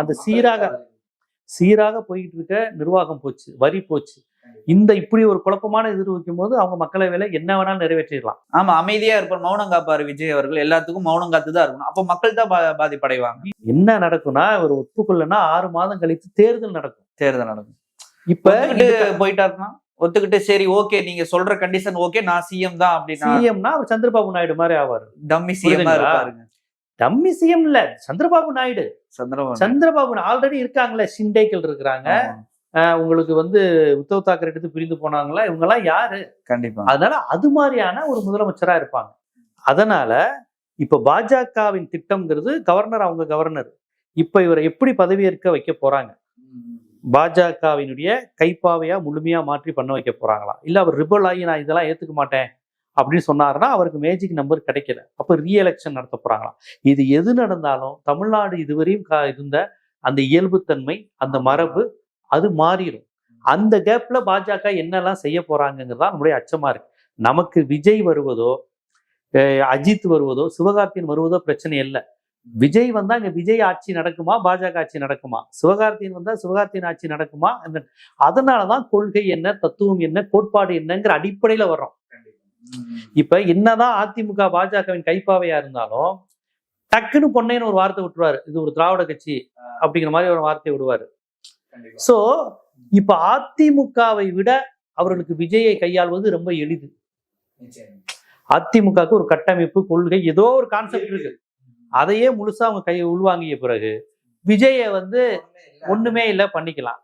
அந்த சீராக போயிட்டு இருக்க நிர்வாகம் போச்சு, வரி போச்சு. இந்த இப்படி ஒரு குழப்பமான எதிர் வைக்கும் போது அவங்க மக்களவையில என்ன வேணாலும் நிறைவேற்றிடலாம். ஆமா, அமைதியா இருப்பார், மௌனம் காப்பாரு விஜய் அவர்கள். எல்லாத்துக்கும் மௌனம் காத்துதான் இருக்கணும். அப்ப மக்கள் தான் பாதிப்படைவாங்க. என்ன நடக்கும்னா, ஒரு ஒப்புக்கொள்ளனா 6 மாதம் கழித்து தேர்தல் நடக்கும். இப்ப போயிட்டாருன்னா ஒத்துக்கிட்டு சரி ஓகே நீங்க சொல்ற கண்டிஷன் ஓகே நான் சிஎம் தான் அப்படின்னா சிஎம்னா அவர் சந்திரபாபு நாயுடு மாதிரி ஆவாரு. டம்மி சிஎம் இருப்பாருங்க. டம்மி சிஎம் இல்ல, சந்திரபாபு நாயுடு ஆல்ரெடி இருக்காங்களே, ஷிண்டேக்கள் இருக்கிறாங்க. உங்களுக்கு உத்தவ் தாக்கரே எடுத்து பிரிந்து போனாங்களா, இவங்க எல்லாம் யாரு? கண்டிப்பா. அதனால அது மாதிரியான ஒரு முதலமைச்சரா இருப்பாங்க. அதனால இப்ப பாஜகவின் திட்டம்ங்கிறது கவர்னர், அவங்க கவர்னர் இப்ப இவரை எப்படி பதவியேற்க வைக்க போறாங்க? பாஜகவினுடைய கைப்பாவையா முழுமையா மாற்றி பண்ண வைக்க போறாங்களா, இல்ல அவர் ரிபல் ஆகி நான் இதெல்லாம் ஏத்துக்க மாட்டேன் அப்படின்னு சொன்னாருன்னா அவருக்கு மேஜிக் நம்பர் கிடைக்கல, அப்ப ரீஎலெக்ஷன் நடத்த போறாங்களா? இது எது நடந்தாலும் தமிழ்நாடு இதுவரையும் இருந்த அந்த இயல்புத்தன்மை, அந்த மரபு அது மாறிடும். அந்த கேப்ல பாஜக என்னெல்லாம் செய்ய போறாங்கிறதா நம்முடைய அச்சமா இருக்கு. நமக்கு விஜய் வருவதோ, அஜித் வருவதோ, சிவகார்த்தியன் வருவதோ பிரச்சனை இல்லை. விஜய் வந்தா இங்க விஜய் ஆட்சி நடக்குமா, பாஜக ஆட்சி நடக்குமா? சிவகார்த்தியன் வந்தா சிவகார்த்தியன் ஆட்சி நடக்குமா? அதனாலதான் கொள்கை என்ன, தத்துவம் என்ன, கோட்பாடு என்னங்கிற அடிப்படையில வர்றோம். இப்ப என்னதான் அதிமுக பாஜகவின் கைப்பாவையா இருந்தாலும் டக்குன்னு பொன்னைன்னு ஒரு வார்த்தை விட்டுருவாரு, இது ஒரு திராவிட கட்சி அப்படிங்கிற மாதிரி ஒரு வார்த்தையை விடுவாரு. சோ இப்ப அதிமுகவை விட அவர்களுக்கு விஜயை கையாள்வது ரொம்ப எளிது. அதிமுகவுக்கு ஒரு கட்டமைப்பு, கொள்கை, ஏதோ ஒரு கான்செப்ட் இருக்கு. அதையே முழுசா அவங்க உள்வாங்கிய பிறகு விஜயை ஒண்ணுமே இல்லை பண்ணிக்கலாம்.